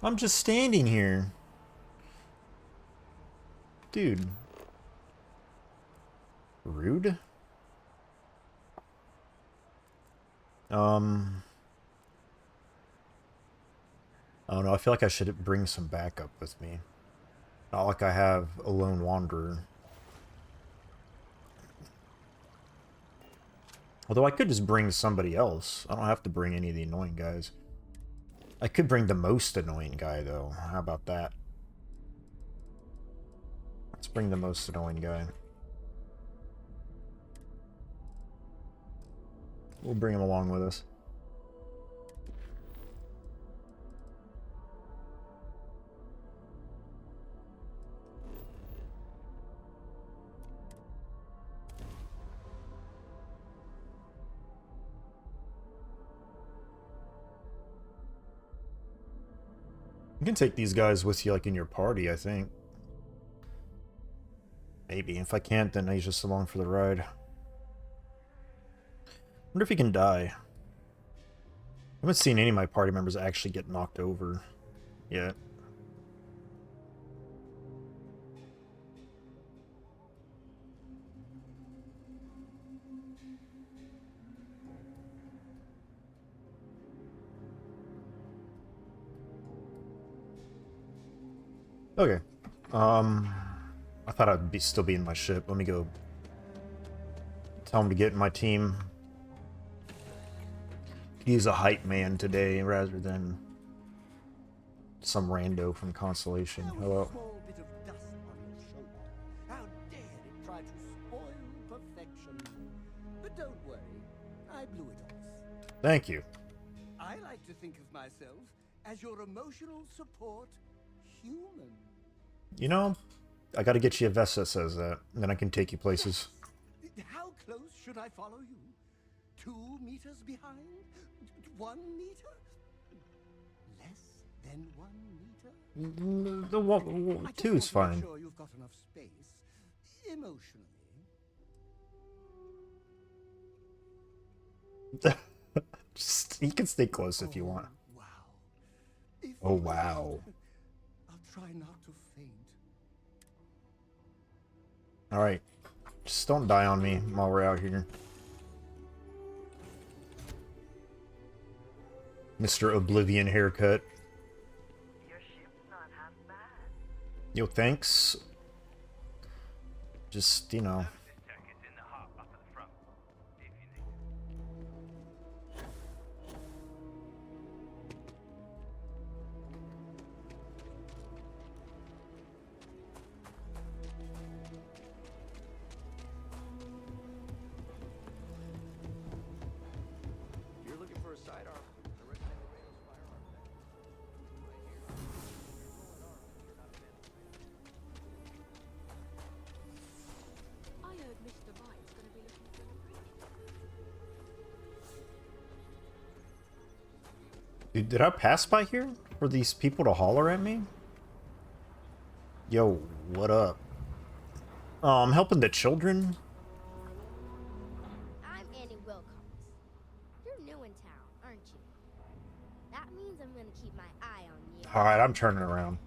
I'm just standing here. Dude. Rude? I don't know, I feel like I should bring some backup with me. Not like I have a lone wanderer. Although I could just bring somebody else. I don't have to bring any of the annoying guys. I could bring the most annoying guy, though. How about that? Let's bring the most annoying guy. We'll bring him along with us. You can take these guys with you, like, in your party, I think. Maybe. If I can't, then he's just along for the ride. Wonder if he can die. I haven't seen any of my party members actually get knocked over yet. Okay. I thought I'd still be in my ship. Let me go tell him to get in my team. Use a hype man today rather than some rando from Constellation. Hello. Small bit of dust on your shoulder. How dare it try to spoil perfection? But don't worry, I blew it off. Thank you. I like to think of myself as your emotional support human. You know, I gotta get you a vest that says that, and then I can take you places. How close should I follow you? 2 meters behind? 1 meter? Less than 1 meter? The two is fine. Make sure you've got enough space emotionally. Just, you can stay close if you want. Wow. If Oh, you wow. please, I'll try not to faint. Alright. Just don't die on me while we're out here. Mr. Oblivion haircut. Your ship's not half bad. Yo, thanks. Just, you know. This tech is in the hop up at the front, if you need it. You're looking for a sidearm. An originated Rails firearm thing. Right here. You're rolling arms. You're not a fan of I heard Mr. White's gonna be looking for the bridge. Dude, did I pass by here for these people to holler at me? Yo, what up? Oh, I'm helping the children? I'm Annie Wilcox. You're new in town, aren't you? That means I'm gonna keep my eye on you. Alright, I'm turning around.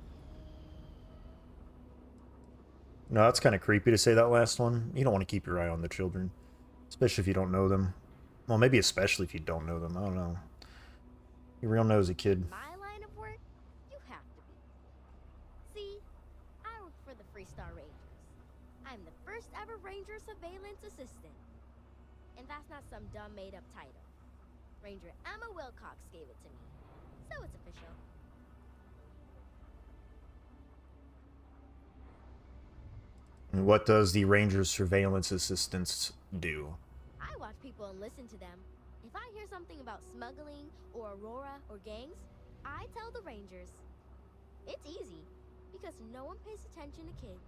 No, that's kind of creepy to say that last one. You don't want to keep your eye on the children. Especially if you don't know them. Well, maybe especially if you don't know them. I don't know. You're a real nosy kid. My line of work, you have to be. See, I work for the Freestar Rangers. I'm the first ever Ranger Surveillance Assistant. And that's not some dumb made-up title. Ranger Emma Wilcox gave it to me. So it's official. And what does the Ranger's Surveillance Assistance do? I watch people and listen to them. If I hear something about smuggling or Aurora or gangs, I tell the Rangers. It's easy, because no one pays attention to kids.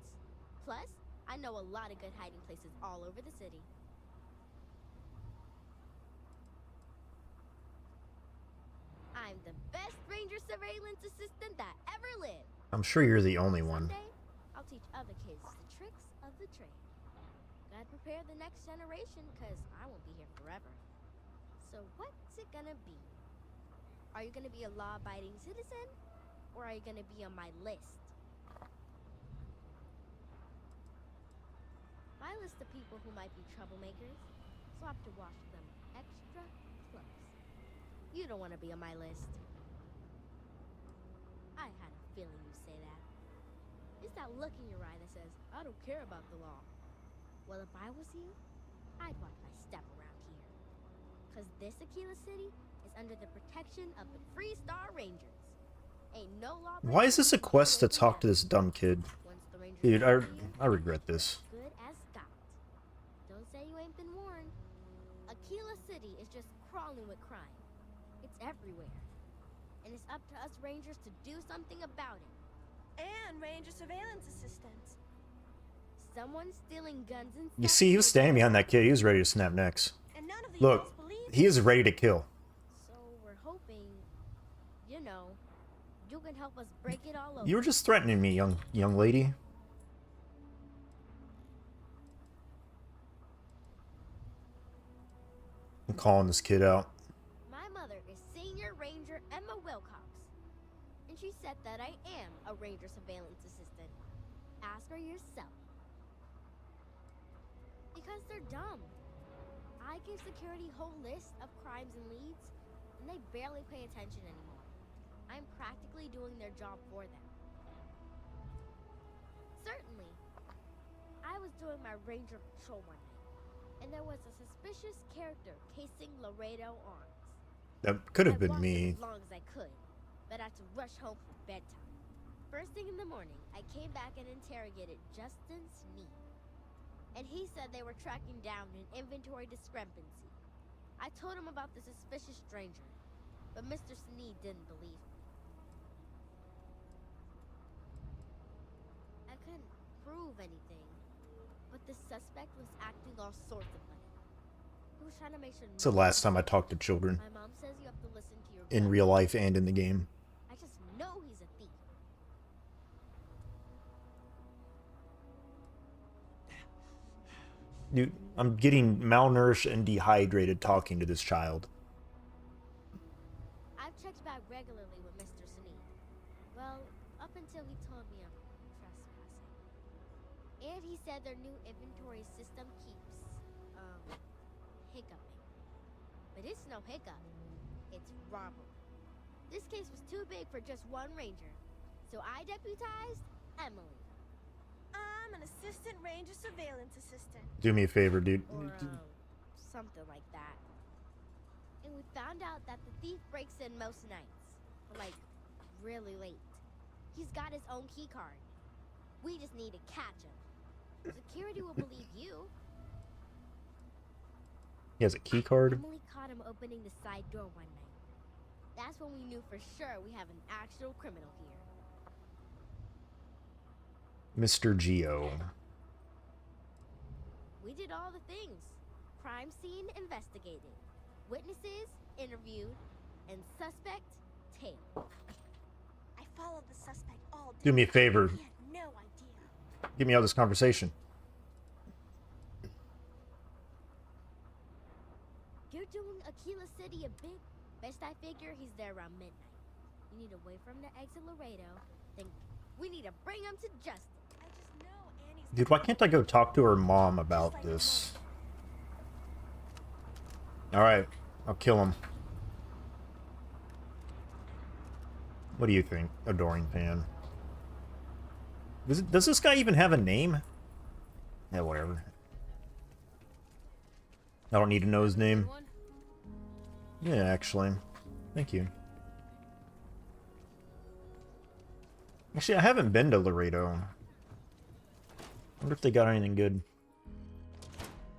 Plus, I know a lot of good hiding places all over the city. I'm the best Ranger Surveillance Assistant that ever lived. I'm sure you're the only one. Someday, I'll teach other kids the tricks of the trade. Gotta prepare the next generation, because I won't be here forever. So what's it gonna be? Are you gonna be a law-abiding citizen? or are you gonna be on my list? My list of people who might be troublemakers, so I have to watch them extra close. You don't want to be on my list. I had a feeling you'd say that. It's that look in your eye that says, I don't care about the law. Well, if I was you, I'd watch my step around here. Because this Aquila City is under the protection of the Free Star Rangers. Ain't no law. Why is this a quest to talk to this dumb kid? Once the Rangers Dude, get you, I regret this. good as gold. Don't say you ain't been warned. Aquila City is just crawling with crime. It's everywhere. And it's up to us Rangers to do something about it. And Ranger surveillance assistants. Someone's stealing guns and You stuff see, he was too. standing behind that kid. He was ready to snap necks. And none of the Look, adults believe he is ready to kill. So we're hoping, you know, you can help us break it all over. You were just threatening me, young lady. I'm calling this kid out. My mother is Senior Ranger Emma Wilcox, and she said that I am a Ranger surveillance assistant. Ask her yourself. Because they're dumb. I give security whole list of crimes and leads, and they barely pay attention anymore. I'm practically doing their job for them. Certainly. I was doing my Ranger patrol one night, and there was a suspicious character casing Laredo Arms. That could have I been walked me. as long as I could, but I had to rush home for bedtime. First thing in the morning, I came back and interrogated Justin Sneed. And he said they were tracking down an inventory discrepancy. I told him about the suspicious stranger, but Mr. Sneed didn't believe me. I couldn't prove anything, but the suspect was acting all sorts of funny. He was trying to make sure It's the last time I talked to children. My mom says you have to listen to your In gut. real life and in the game. I just know he's a thief. Dude, I'm getting malnourished and dehydrated talking to this child. I've checked back regularly with Mr. Sneed. Well, up until he told me I'm trespassing. And he said their new inventory system keeps, hiccuping. But it's no hiccup. It's robbery. This case was too big for just one ranger. So I deputized Emily. I'm an assistant Ranger surveillance assistant. Do me a favor, dude. Or, something like that. And we found out that the thief breaks in most nights. Like, really late. He's got his own key card. We just need to catch him. Security will believe you. He has a key card. Emily caught him opening the side door one night. That's when we knew for sure we have an actual criminal here. Mr. Geo. We did all the things. Crime scene investigated. Witnesses interviewed. And suspect tailed. I followed the suspect all day. Do me a favor. He had no idea. Get me out of this conversation. You're doing Aquila City a bit. Best I figure he's there around midnight. You need to wait for him to exit Laredo. Then we need to bring him to justice. I just know Annie's Dude, why can't I go talk to her mom about this? Alright, I'll kill him. What do you think, adoring fan? Does this guy even have a name? Yeah, whatever. I don't need to know his name. Yeah, actually. Thank you. Actually, I haven't been to Laredo. Wonder if they got anything good.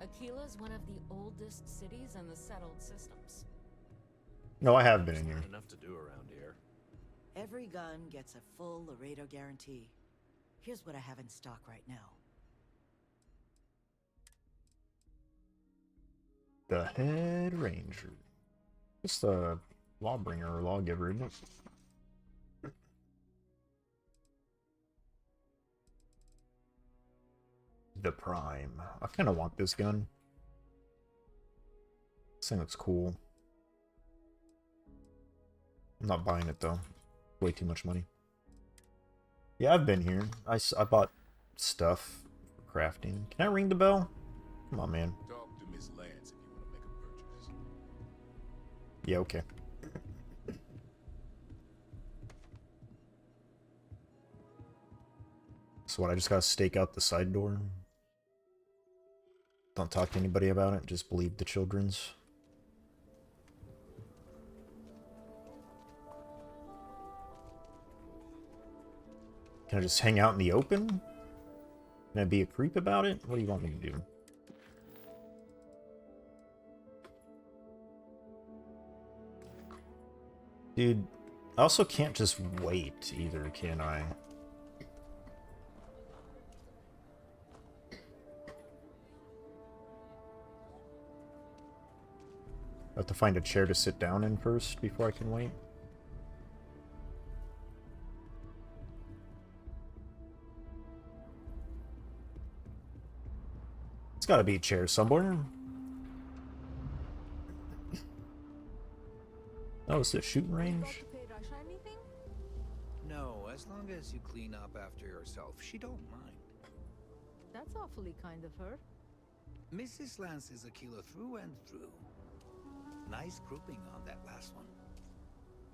Aquila is one of the oldest cities in the settled systems. No, I have been in here. Enough to do around here. Every gun gets a full Laredo guarantee. Here's what I have in stock right now. The head ranger. Just a lawbringer or lawgiver, isn't it? The Prime. I kind of want this gun. This thing looks cool. I'm not buying it though. Way too much money. Yeah, I've been here. I bought stuff for crafting. Can I ring the bell? Come on, man. Talk to Miss Lance if you want to make a purchase. Yeah, okay. So what, I just gotta stake out the side door? Don't talk to anybody about it, just believe the children's. Can I just hang out in the open? Can I be a creep about it? What do you want me to do? Dude, I also can't just wait either, can I? I have to find a chair to sit down in first before I can wait. It's gotta be a chair somewhere. Oh, is it shooting range? No, as long as you clean up after yourself, she don't mind. That's awfully kind of her. Mrs. Lance is Aquila through and through. Nice grouping on that last one.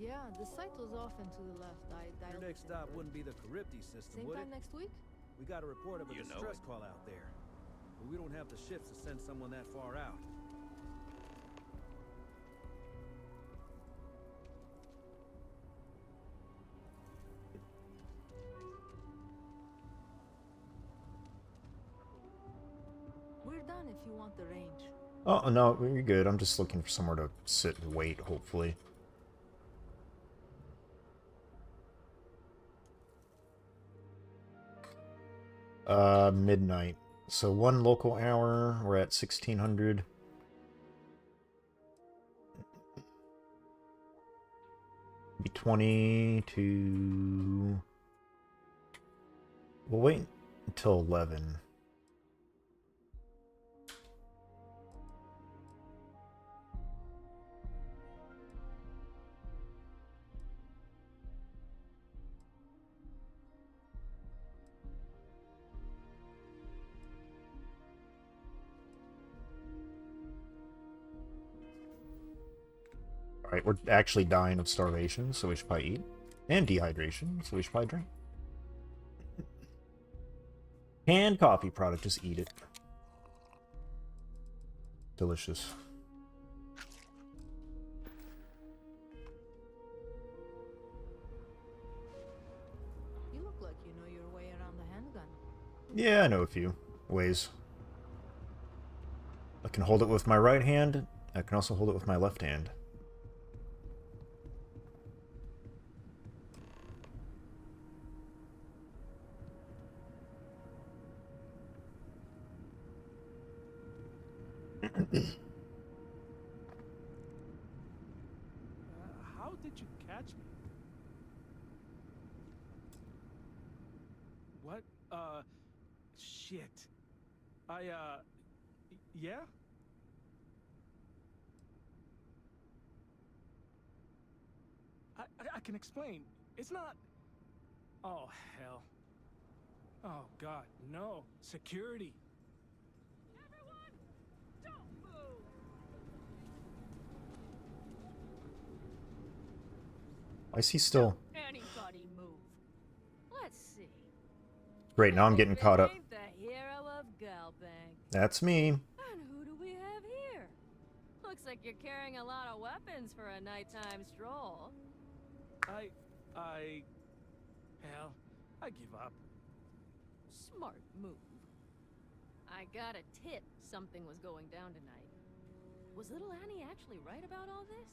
Yeah, the site was off and to the left. Your next stop wouldn't be the Charybdis system, Same would time it? next week? We got a report of a You know distress it. call out there. But we don't have the ships to send someone that far out. We're done if you want the range. Oh, no, you're good. I'm just looking for somewhere to sit and wait, hopefully. Midnight. So 1 local hour, we're at 1600. Be 20 to... We'll wait until 11. Alright, we're actually dying of starvation, so we should probably eat. And dehydration, so we should probably drink. Canned coffee product, just eat it. Delicious. You look like you know your way around the handgun. Yeah, I know a few ways. I can hold it with my right hand. I can also hold it with my left hand. How did you catch me? What? Shit. Yeah? I can explain. It's not... Oh, hell. Oh, God, no. Security. Everyone, don't move. I see still. Anybody move. Let's see. Great, now I'm getting caught up. Ain't the hero of Galbank. That's me. And who do we have here? Looks like you're carrying a lot of weapons for a nighttime stroll. Hell, I give up. Smart move. I got a tip something was going down tonight. Was little Annie actually right about all this?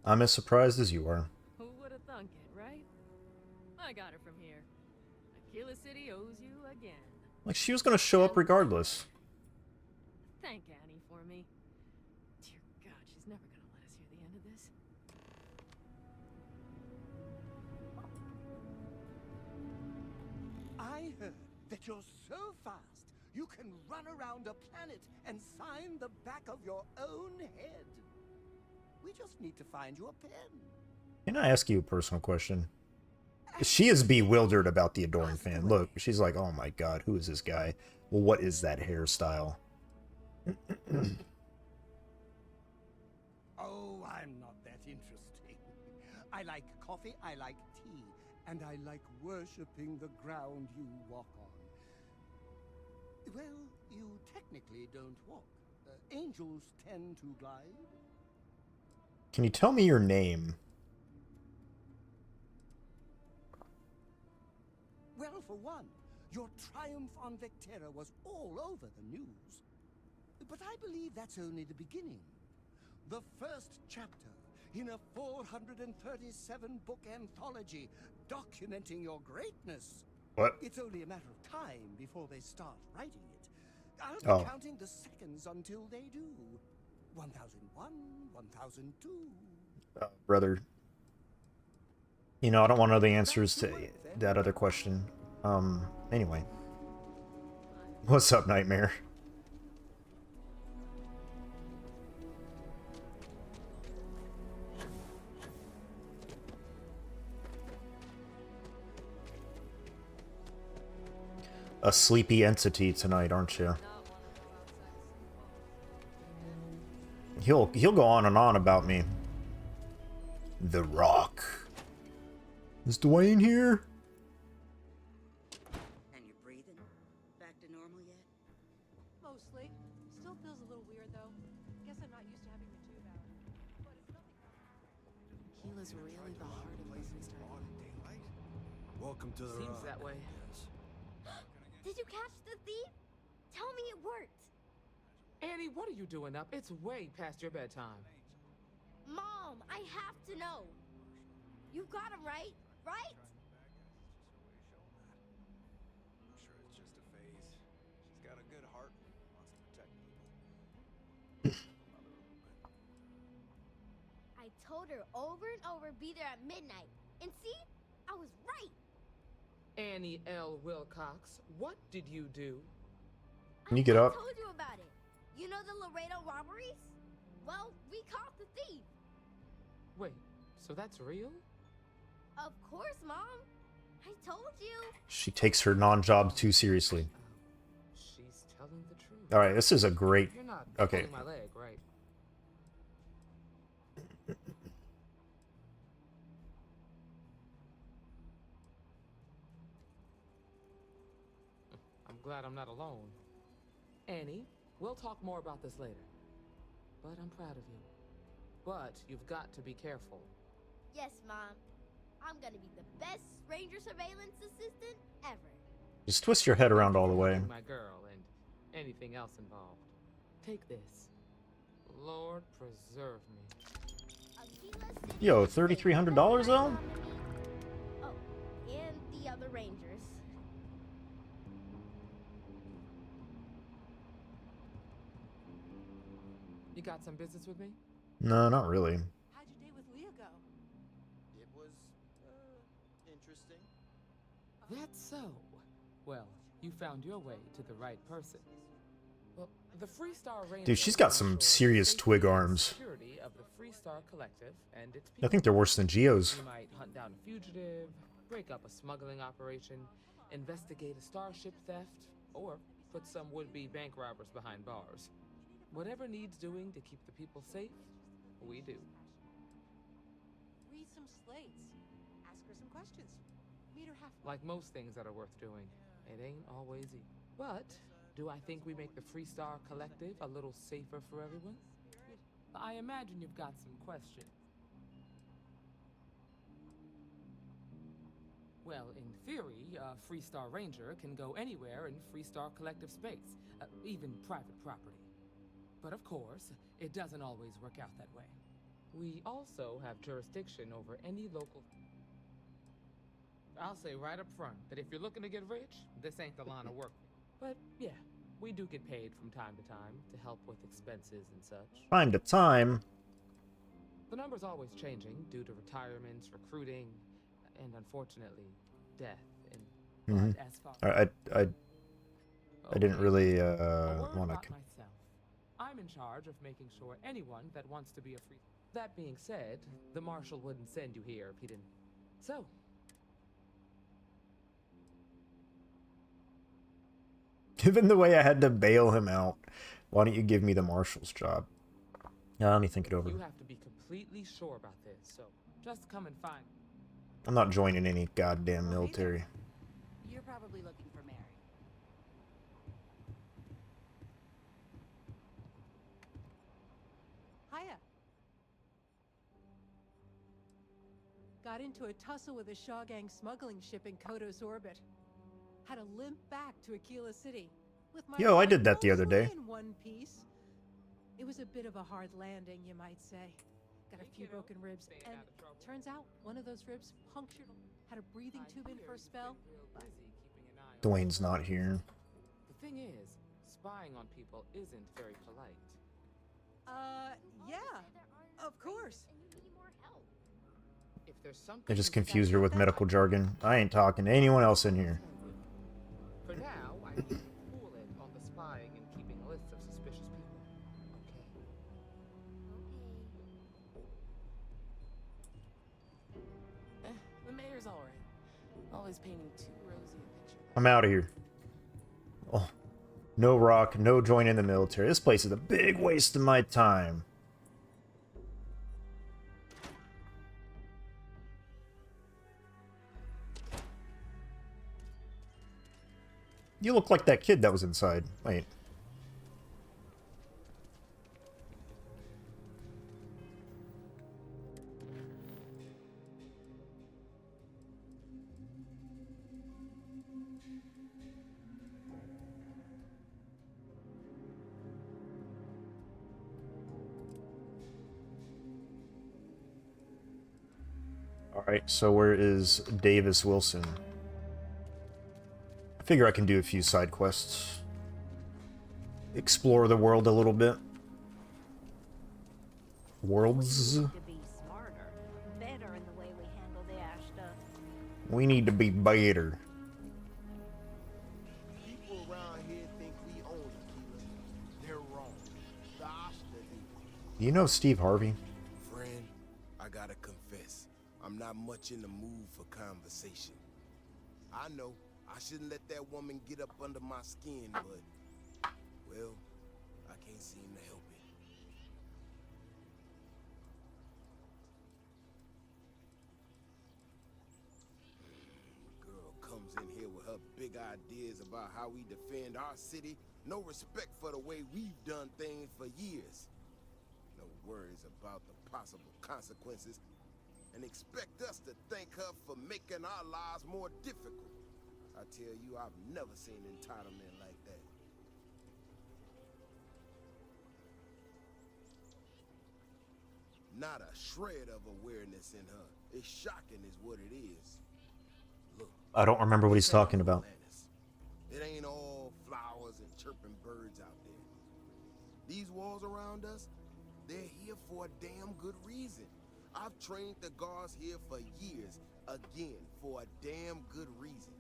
I'm as surprised as you are. Who would have thunk it, right? I got her from here. Aquila City owes you again. Like, she was gonna show up regardless. Thank Annie for me. Dear God, she's never gonna let us hear the end of this. I heard that you're so fast you can run around a planet and sign the back of your own head. We just need to find you a pen. Can I ask you a personal question? She is bewildered about the Adoring fan. Look, she's like, oh my god, who is this guy? Well, what is that hairstyle? Oh, I'm not that interesting. I like coffee, I like tea, and I like worshipping the ground you walk on. Well, you technically don't walk. Angels tend to glide. Can you tell me your name? Well, for one, your triumph on Vectera was all over the news. But I believe that's only the beginning. The first chapter in a 437-book anthology documenting your greatness. What? It's only a matter of time before they start writing it. I'll be Oh. counting the seconds until they do. 1001, 1002. Brother. You know, I don't want to know the answers to that other question. Anyway. What's up, Nightmare? A sleepy entity tonight, aren't you? He'll go on and on about me. The Rock. Is Dwayne here? And you're breathing? Back to normal yet? Mostly. Still feels a little weird though. Guess I'm not used to having the tube out. But it's nothing. Keela's really the heart of the freestyle. Welcome to the Seems that way. Did you catch the thief? Tell me it worked. Annie, what are you doing up? It's way past your bedtime. Mom, I have to know. You got him right, right? I'm sure it's just a phase. She's got a good heart and wants to protect people. I told her over and over be there at midnight. And see? I was right. Annie L. Wilcox, what did you do? Can you get up? I told you about it. You know the Laredo robberies? Well, we caught the thief. Wait, so that's real? Of course, Mom. I told you. She takes her non-job too seriously. She's telling the truth. Alright, this is a great... You're not Okay. pulling my leg, right? I'm glad I'm not alone. Annie, we'll talk more about this later. But I'm proud of you. But you've got to be careful. Yes, Mom. I'm gonna be the best ranger surveillance assistant ever. Just twist your head around all the way. My girl and anything else involved. Take this. Lord preserve me. Yo, $3,300 though? Oh, and the other rangers. You got some business with me? No, not really. How'd your date with Leah go? It was, interesting. That's so. Well, you found your way to the right person. Well, the Freestar Ranger Dude, she's got some serious twig arms. security of the Freestar Collective and its I people. think they're worse than Geo's. You might hunt down a fugitive, break up a smuggling operation, investigate a starship theft, or put some would-be bank robbers behind bars. Whatever needs doing to keep the people safe, we do. Read some slates. Ask her some questions. Meet her halfway. Like most things that are worth doing, it ain't always easy. But do I think we make the Freestar Collective a little safer for everyone? I imagine you've got some questions. Well, in theory, a Freestar Ranger can go anywhere in Freestar Collective space, even private property. But of course, it doesn't always work out that way. We also have jurisdiction over any local... I'll say right up front that if you're looking to get rich, this ain't the line of work. But yeah, we do get paid from time to time to help with expenses and such. Time to time. The number's always changing due to retirements, recruiting, and unfortunately, death. And as far I didn't really a word want about to. myself. I'm in charge of making sure anyone that wants to be a free... That being said, the Marshal wouldn't send you here if he didn't. So, Given the way I had to bail him out, why don't you give me the marshal's job? Let me think it over. you have to be completely sure about this, so just come and find. I'm not joining any goddamn Oh, hey military. there. You're probably looking for Mary. Hiya. Got into a tussle with a Shaw Gang smuggling ship in Kodos orbit. Had to limp back to Aquila City with my Yo, I life did that the other mostly day. in one piece. It was a bit of a hard landing, you might say. Got a few broken ribs, and turns out one of those ribs punctured. Had a breathing tube in for a spell. Dwayne's not here. The thing is, spying on people isn't very polite. Yeah, of course. If there's something I just confused her with medical jargon. I ain't talking to anyone else in here. For now, I think you cool it on the spying and keeping lists of suspicious people. Okay. The mayor's alright. Always painting too rosy a picture. I'm out of here. Oh, no rock, no joining the military. This place is a big waste of my time. You look like that kid that was inside. Wait. Alright, so where is Davis Wilson? I figure I can do a few side quests. Explore the world a little bit. Worlds? To be smarter, better in the way we handle the Ashta. We need to be better. People around here think we own Aquila. They're wrong. The Ashta do. You know Steve Harvey? Friend, I gotta confess, I'm not much in the mood for conversation. I know. I shouldn't let that woman get up under my skin, but, well, I can't seem to help it. Girl comes in here with her big ideas about how we defend our city. No respect for the way we've done things for years. No worries about the possible consequences. And expect us to thank her for making our lives more difficult. I tell you, I've never seen entitlement like that. Not a shred of awareness in her. It's shocking is what it is. Look, I don't remember what he's this ain't talking about. Atlantis. It ain't all flowers and chirping birds out there. These walls around us, they're here for a damn good reason. I've trained the guards here for years, again, for a damn good reason.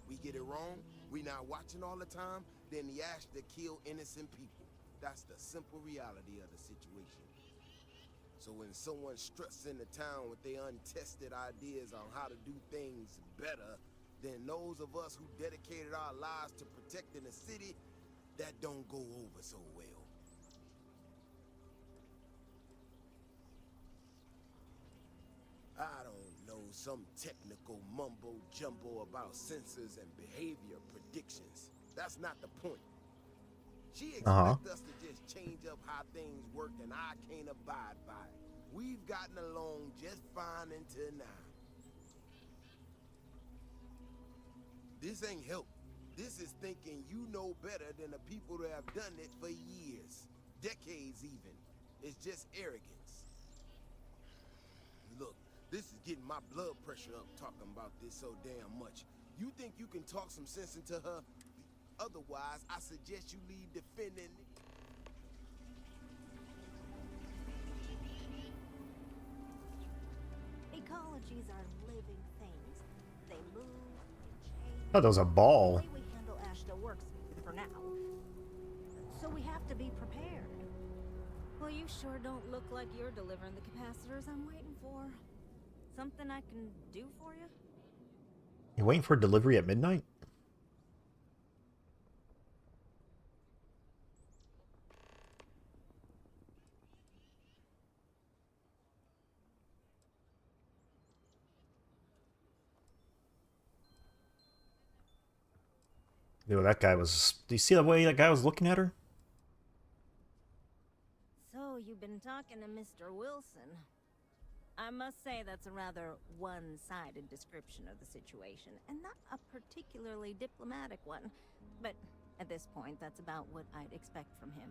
We get it wrong, we not watching all the time, then the Ashta kill innocent people. That's the simple reality of the situation. So when someone struts into town with their untested ideas on how to do things better than those of us who dedicated our lives to protecting the city, that don't go over so well. I don't know, some technical mumbo-jumbo about sensors and behavior predictions. That's not the point. She expects us to just change up how things work, and I can't abide by it. We've gotten along just fine until now. This ain't help. This is thinking you know better than the people that have done it for years. Decades even. It's just arrogance. Look, this is getting my blood pressure up talking about this so damn much. You think you can talk some sense into her? Otherwise, I suggest you leave defending. Ecologies are living things. They move and change. Oh, that was a ball. The way we handle Ashta works for now. So we have to be prepared. Well, you You sure don't look like you're delivering the capacitors I'm waiting for. Something I can do for you? You waiting for delivery at midnight? Yo, that guy was... Do you see the way that guy was looking at her? So, you've been talking to Mr. Wilson. I must say that's a rather one-sided description of the situation, and not a particularly diplomatic one. But at this point, that's about what I'd expect from him.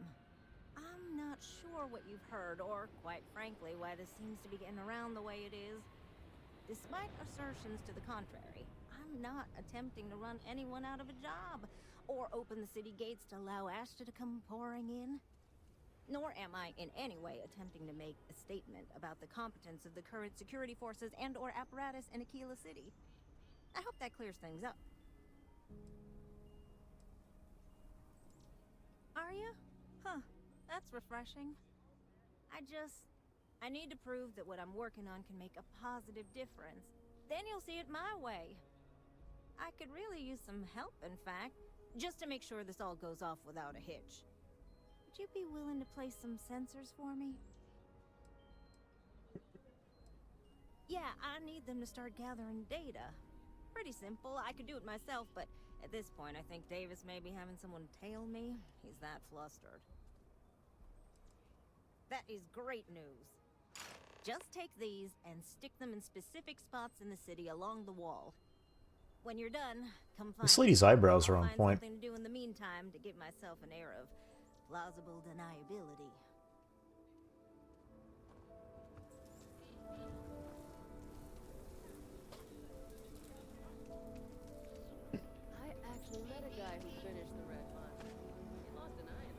I'm not sure what you've heard, or quite frankly, why this seems to be getting around the way it is. Despite assertions to the contrary, I'm not attempting to run anyone out of a job, or open the city gates to allow Ashta to come pouring in. Nor am I in any way attempting to make a statement about the competence of the current security forces and or apparatus in Aquila City. I hope that clears things up. Are you? Huh, that's refreshing. I need to prove that what I'm working on can make a positive difference. Then you'll see it my way. I could really use some help, in fact, just to make sure this all goes off without a hitch. Would you be willing to place some sensors for me? Yeah, I need them to start gathering data. Pretty simple. I could do it myself, but at this point I think Davis may be having someone tail me. He's that flustered. That is great news. Just take these and stick them in specific spots in the city along the wall. When you're done, come find This lady's eyebrows are on I'll find point. something to do in the meantime to give myself an air of plausible deniability. I actually met a guy who finished the red line. He lost an eye.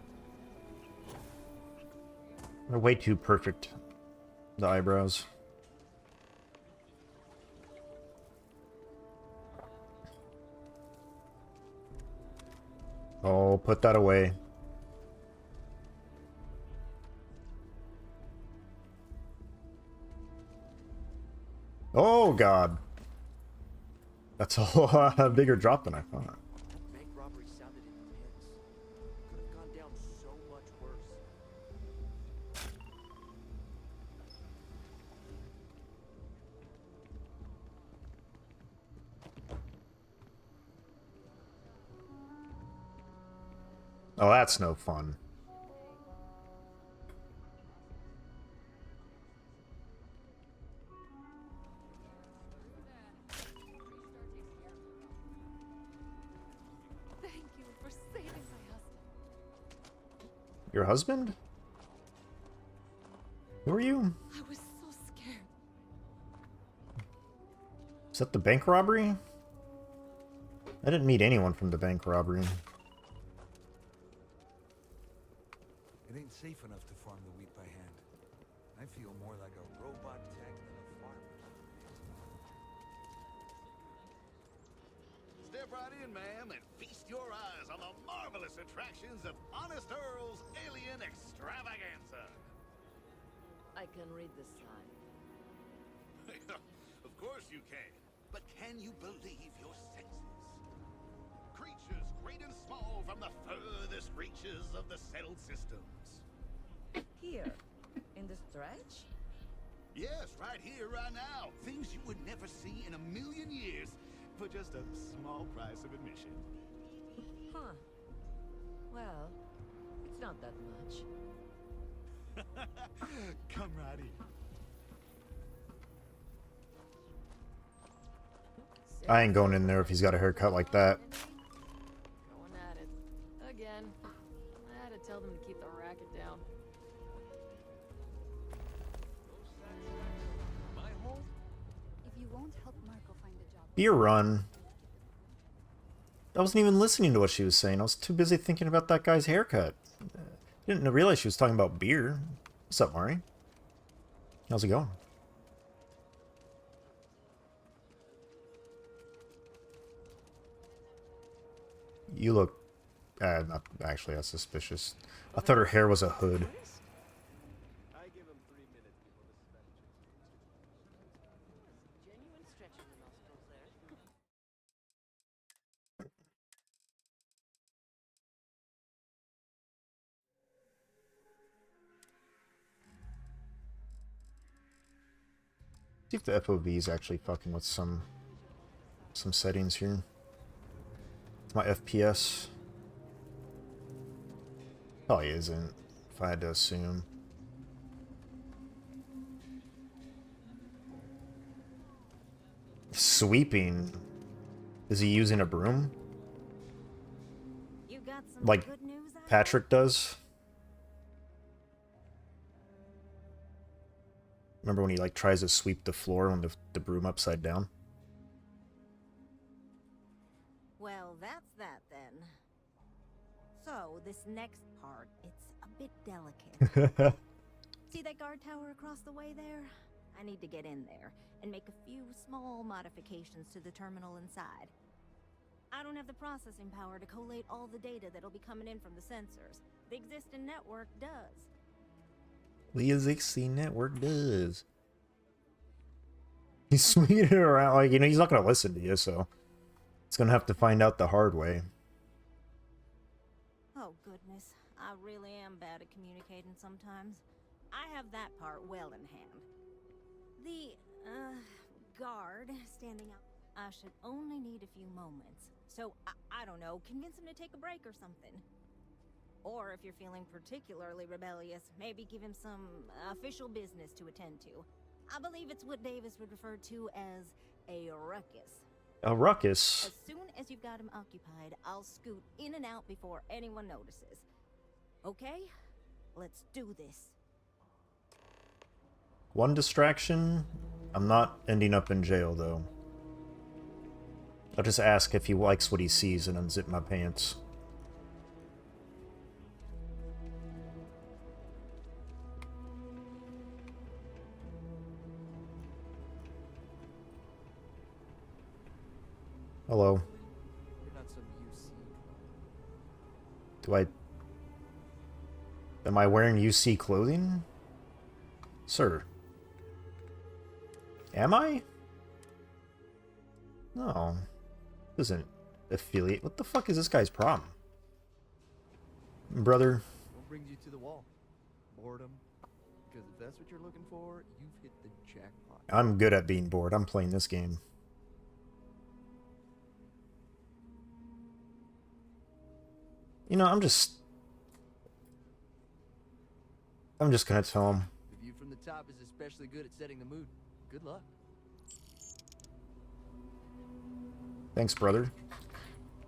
They're way too perfect. The eyebrows. Oh, put that away. Oh, God. That's a bigger drop than I thought. Bank robbery sounded intense. Could have gone down so much worse. Oh, that's no fun. Thank you for saving my husband. Your husband? Who are you? I was so scared. Is that the bank robbery? I didn't meet anyone from the bank robbery. It ain't safe enough to farm the wheat by hand. I feel more like a robot tech than a farmer. Step right in, ma'am, and feast your eyes on the marvelous attractions of Honest Earl's Alien Extravaganza. I can read the sign. Of course you can. But can you believe your senses? Creatures great and small from the furthest reaches of the settled systems. Here, in the stretch? Yes, right here, right now. Things you would never see in a million years for just a small price of admission. Huh. Well, it's not that much. Come right in. I ain't going in there if he's got a haircut like that. Going at it. Again. I had to tell them to keep the racket down. My home? If you won't help Marco find a job. Beer run. I wasn't even listening to what she was saying. I was too busy thinking about that guy's haircut. Didn't realize she was talking about beer. What's up, Mari? How's it going? You look... not actually, that's suspicious. I thought her hair was a hood. See if the FOV is actually fucking with some settings here. My FPS. Probably isn't, if I had to assume. Sweeping. Is he using a broom? You got some Like good news Patrick does? Remember when he like tries to sweep the floor on the broom upside down? Well, that's that then. So, this next part, it's a bit delicate. See that guard tower across the way there? I need to get in there and make a few small modifications to the terminal inside. I don't have the processing power to collate all the data that'll be coming in from the sensors. The existing network does. The existing network does. He's swinging it around like, you know, he's not going to listen to you, so he's going to have to find out the hard way. Oh, goodness. I really am bad at communicating sometimes. I have that part well in hand. The, guard standing out. I should only need a few moments. So, I don't know, convince him to take a break or something. Or if you're feeling particularly rebellious, maybe give him some official business to attend to. I believe it's what Davis would refer to as a ruckus. A ruckus? As soon as you've got him occupied, I'll scoot in and out before anyone notices. Okay? Let's do this. One distraction. I'm not ending up in jail, though. I'll just ask if he likes what he sees and unzip my pants. Hello. You're not some UC. Do I... Am I wearing UC clothing? Sir. Am I? No. Doesn't affiliate. What the fuck is this guy's problem? Brother. What brings you to the wall? Boredom? Because if that's what you're looking for, you've hit the jackpot. I'm good at being bored. I'm playing this game. You know, I'm just gonna tell him. The view from the top is especially good at setting the mood. Good luck. Thanks, brother.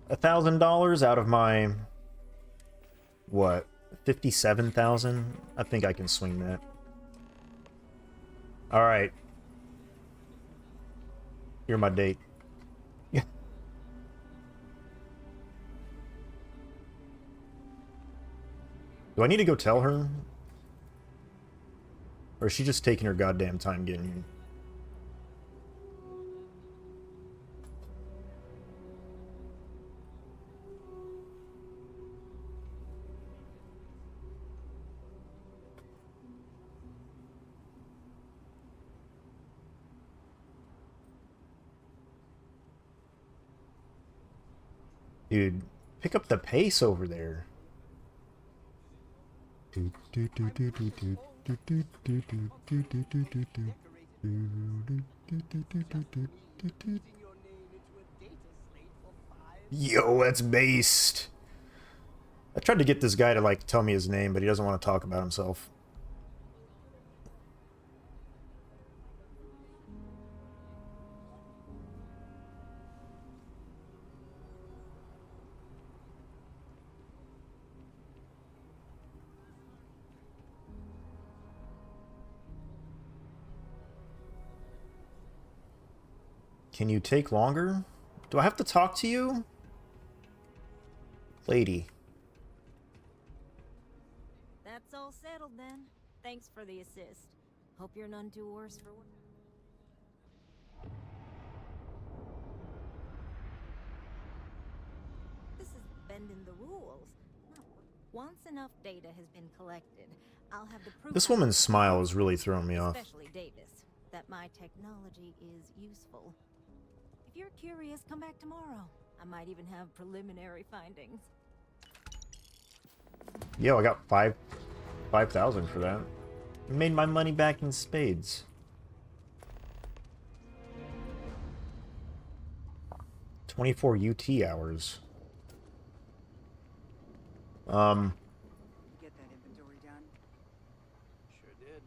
$1,000 out of my... What? 57,000? I think I can swing that. Alright. You're my date. Yeah. Do I need to go tell her? Or is she just taking her goddamn time getting here? Dude, pick up the pace over there. Yo, that's based. I tried to get this guy to like tell me his name, but he doesn't want to talk about himself. Can you take longer? Do I have to talk to you? Lady. That's all settled then. Thanks for the assist. Hope you're none too worse for what. This is bending the rules. No. Once enough data has been collected, I'll have the proof. This woman's smile is really throwing me off. Especially Davis, that my technology is useful. If you're curious, come back tomorrow. I might even have preliminary findings. Yo, I got 5,000 for that. I made my money back in spades. 24 UT hours. Get that inventory done? Sure did.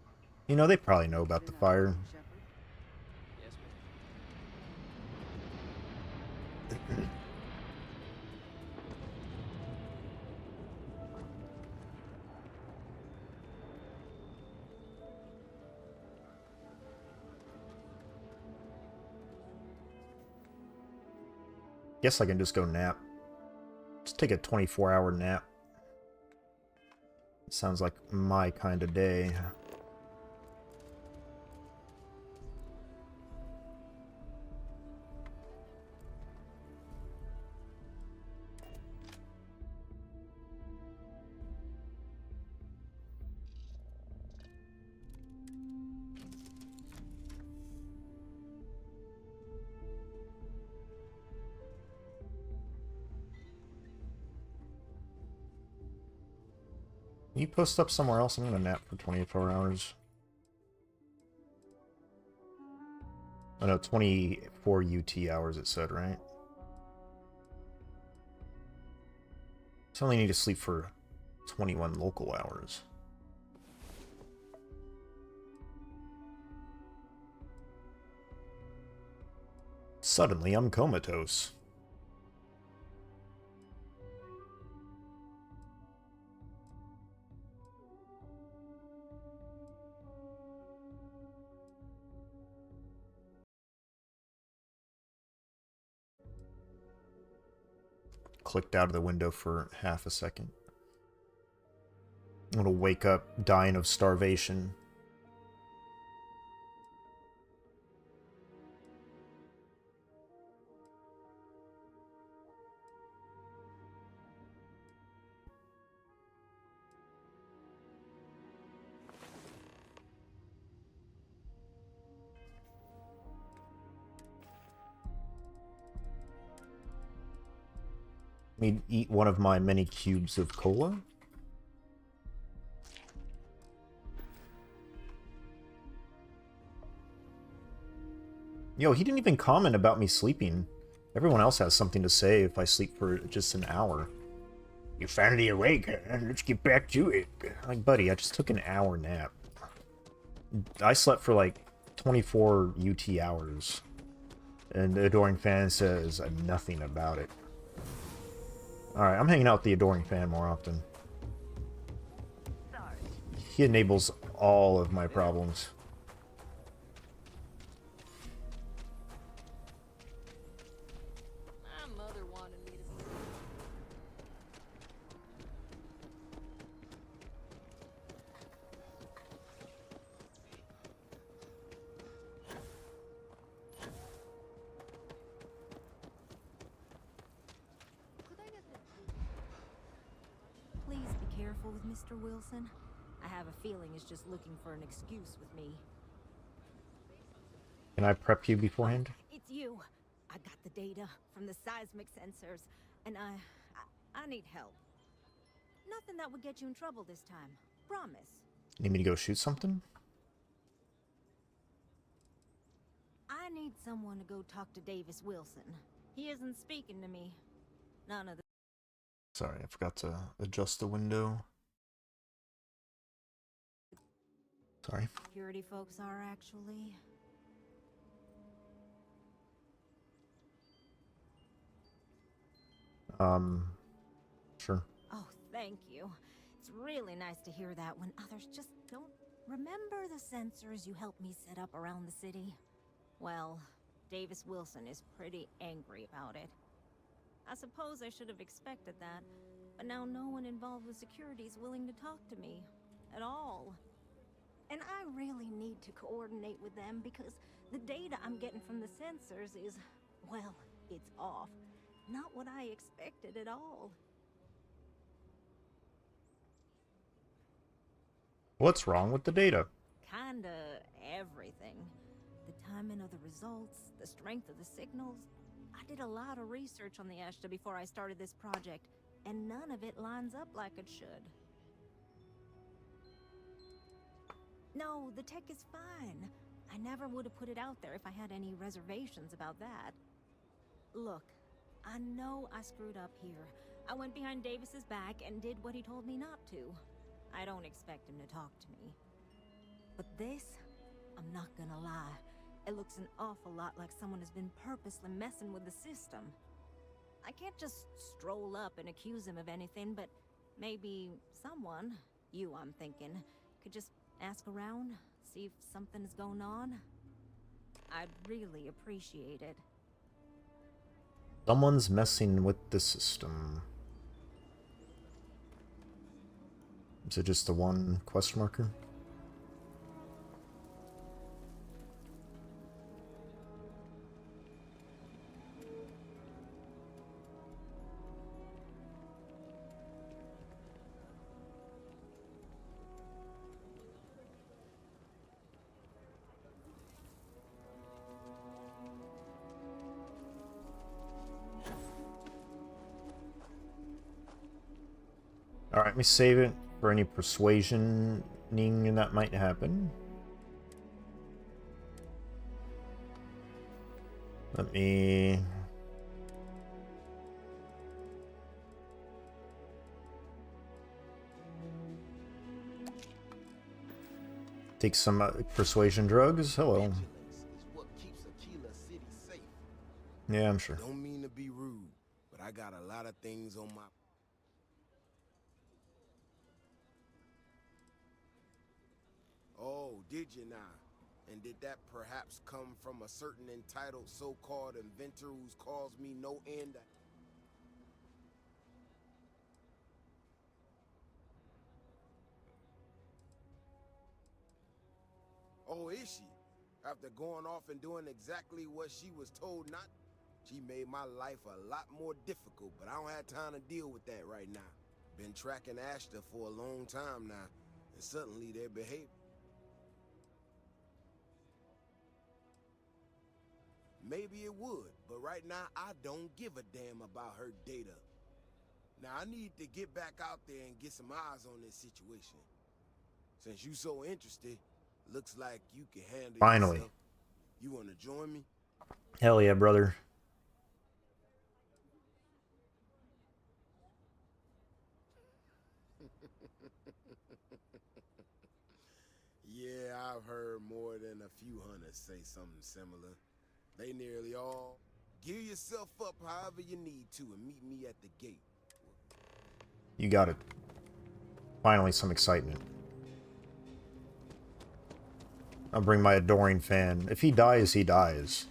You know, they probably know about the fire. Yes, ma'am. Guess I can just go nap. Just take a 24-hour nap. Sounds like my kind of day. Can you post up somewhere else? I'm gonna nap for 24 hours. Oh no, 24 UT hours it said, right? So I only need to sleep for 21 local hours. Suddenly I'm comatose. Clicked out of the window for half a second. I'm gonna wake up dying of starvation. Let me eat one of my many cubes of cola. Yo, he didn't even comment about me sleeping. Everyone else has something to say if I sleep for just an hour. You're finally awake, huh? Let's get back to it. Like, buddy, I just took an hour nap. I slept for like 24 UT hours. And the Adoring Fan says nothing about it. Alright, I'm hanging out with the Adoring Fan more often. He enables all of my problems. My mother wanted me to. Please be careful with Mr. Wilson. I have a feeling he's just looking for an excuse with me. Can I prep you beforehand? It's you. I got the data from the seismic sensors, and I need help. Nothing that would get you in trouble this time. Promise. Need me to go shoot something? I need someone to go talk to Davis Wilson. He isn't speaking to me. None of the... Sorry, I forgot to adjust the window. Sorry. security folks are, actually. Sure. Oh, thank you. It's really nice to hear that when others just don't remember the sensors you helped me set up around the city. Well, Davis Wilson is pretty angry about it. I suppose I should have expected that, but now no one involved with security is willing to talk to me. At all. And I really need to coordinate with them because the data I'm getting from the sensors is, well, it's off. Not what I expected at all. What's wrong with the data? Kinda everything. The timing of the results, the strength of the signals. I did a lot of research on the Ashta before I started this project, and none of it lines up like it should. No, the tech is fine. I never would have put it out there if I had any reservations about that. Look, I know I screwed up here. I went behind Davis's back and did what he told me not to. I don't expect him to talk to me. But this, I'm not gonna lie, it looks an awful lot like someone has been purposely messing with the system. I can't just stroll up and accuse him of anything, but maybe someone, you I'm thinking, could just ask around, see if something's going on. I'd really appreciate it. Someone's messing with the system. Is it just the one question marker? Alright, let me save it for any persuasioning that might happen. Let me... take some persuasion drugs. Hello. Yeah, I'm sure. Don't mean to be rude, but I got a lot of things on my... Oh, did you now? And did that perhaps come from a certain entitled so-called inventor who's caused me no end? Oh, is she? After going off and doing exactly what she was told not, she made my life a lot more difficult, but I don't have time to deal with that right now. Been tracking Ashton for a long time now, and suddenly their behavior... Maybe it would, but right now I don't give a damn about her data. Now I need to get back out there and get some eyes on this situation. Since you so interested, looks like you can handle Finally. yourself. You want to join me? Hell yeah, brother. Yeah, I've heard more than a few hunters say something similar. They nearly all. Gear yourself up however you need to and meet me at the gate. You got it. Finally, some excitement. I'll bring my adoring fan. If he dies, he dies.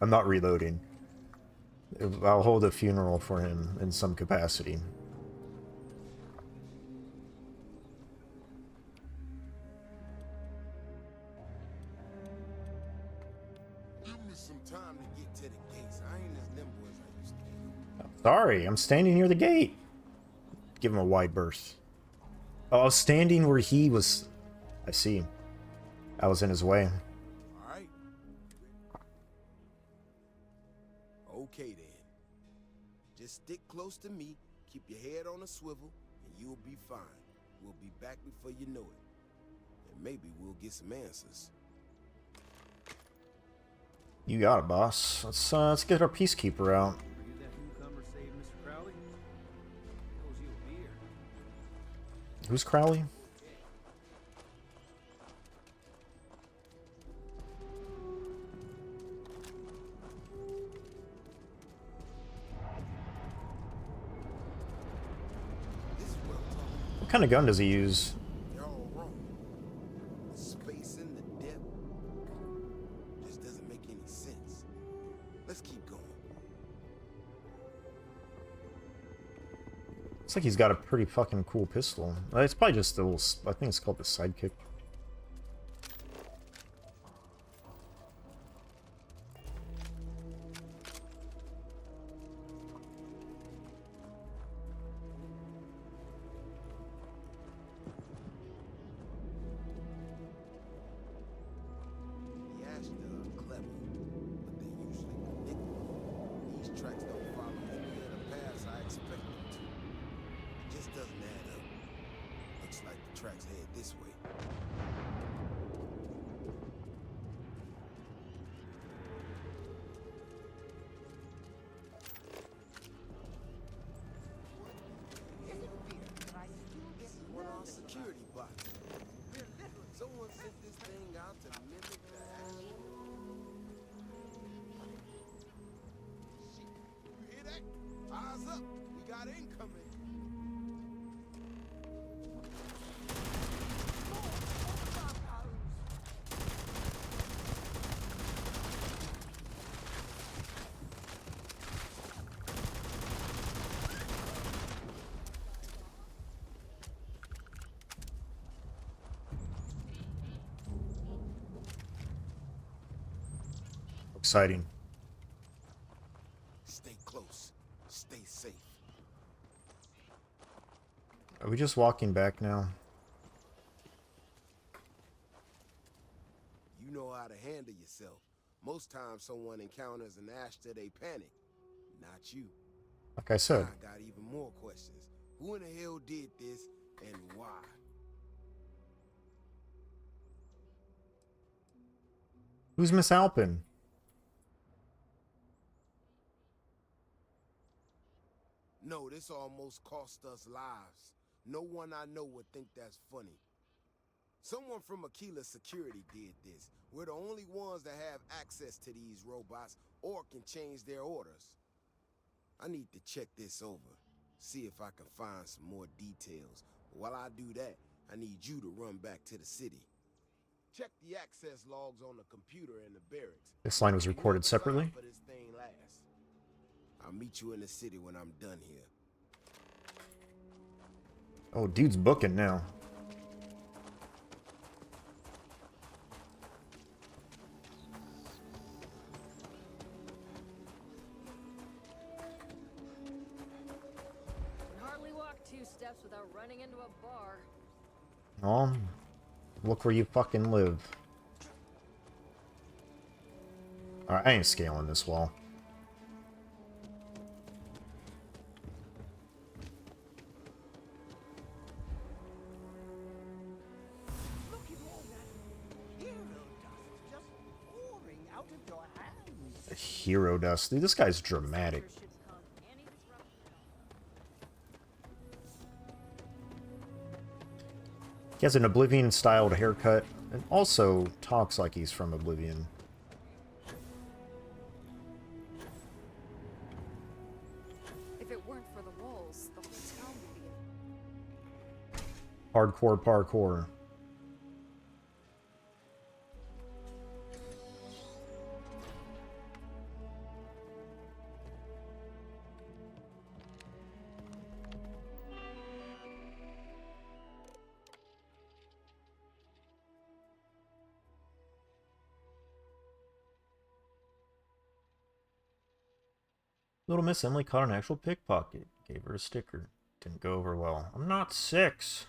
I'm not reloading. I'll hold a funeral for him in some capacity. Give me some time to get to the gates. I ain't as nimble as I used to be. Sorry, I'm standing near the gate. Give him a wide berth. Oh, I was standing where he was. I see. I was in his way. Alright. Okay then. Just stick close to me, keep your head on a swivel, and you'll be fine. We'll be back before you know it. And maybe we'll get some answers. You got it, boss. Let's get our peacekeeper out. Were you that newcomer saved Mr. Crowley? Owes you a beer. Who's Crowley? What kind of gun does he use? They're all wrong. The space and the depth just doesn't make any sense. Let's keep going. Looks like he's got a pretty fucking cool pistol. It's probably just a little... I think it's called the sidekick. The Ashta are clever, but they're usually predictable. These tracks don't follow any of the paths I expect them to. It just doesn't add up. Looks like the tracks head this way. Eyes up. We got incoming. Exciting. Stay close. Stay safe. Are we just walking back now? You know how to handle yourself. Most times someone encounters an Ashta, they panic. Not you. Like I said. I got even more questions. Who in the hell did this and why? Who's Miss Alpin? No, this almost cost us lives. No one I know would think that's funny. Someone from Aquila Security did this. We're the only ones that have access to these robots or can change their orders. I need to check this over, see if I can find some more details. While I do that, I need you to run back to the city. Check the access logs on the computer in the barracks. This line was recorded separately. For this thing lasts. I'll meet you in the city when I'm done here. Oh, dude's booking now. Can hardly walk 2 steps without running into a bar. Oh, look where you fucking live. Alright, I ain't scaling this wall. Look at all that hero dust just pouring out of your hands. Hero dust. Dude, this guy's dramatic. He has an Oblivion-styled haircut, and also talks like he's from Oblivion. If it weren't for the walls, the whole town would be... Hardcore parkour. Little Miss Emily caught an actual pickpocket. Gave her a sticker. Didn't go over well. I'm not 6.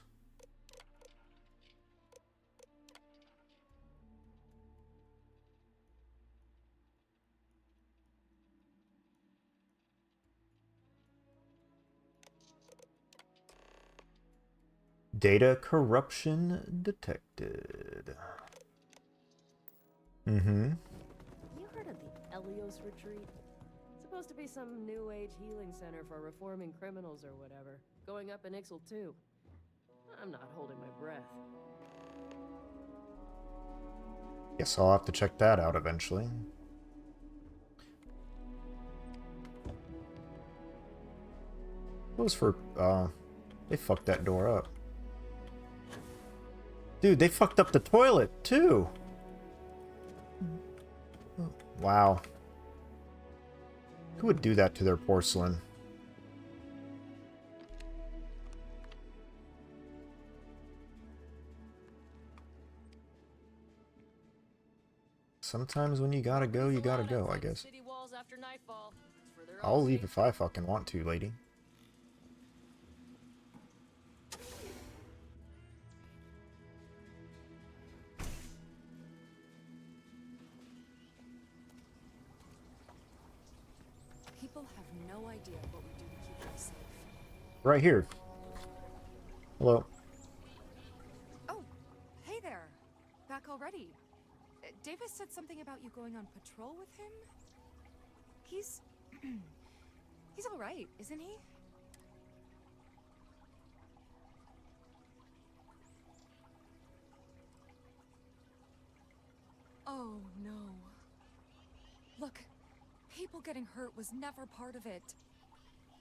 Data corruption detected. Mm-hmm. You heard of the Elios Retreat? Supposed to be some new age healing center for reforming criminals or whatever. Going up in Ixel too. I'm not holding my breath. Guess I'll have to check that out eventually. It was for, they fucked that door up. Dude, they fucked up the toilet, too! Wow. Who would do that to their porcelain? Sometimes when you gotta go, I guess. I'll leave if I fucking want to, lady. People have no idea what we do to keep them safe. Right here. Hello. Oh, hey there. Back already. Davis said something about you going on patrol with him? He's... he's alright, isn't he? Oh, no. Look, people getting hurt was never part of it.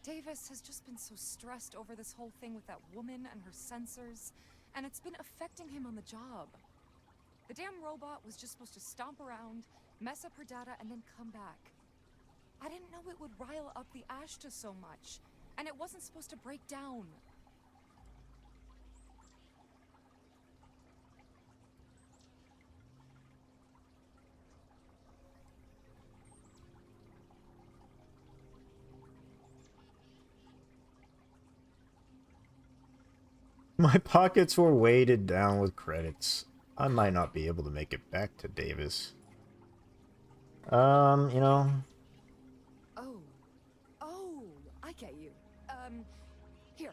Davis has just been so stressed over this whole thing with that woman and her sensors, and it's been affecting him on the job. The damn robot was just supposed to stomp around, mess up her data, and then come back. I didn't know it would rile up the Ashta so much, and it wasn't supposed to break down. My pockets were weighted down with credits. I might not be able to make it back to Davis. You know. Oh, I get you. Here.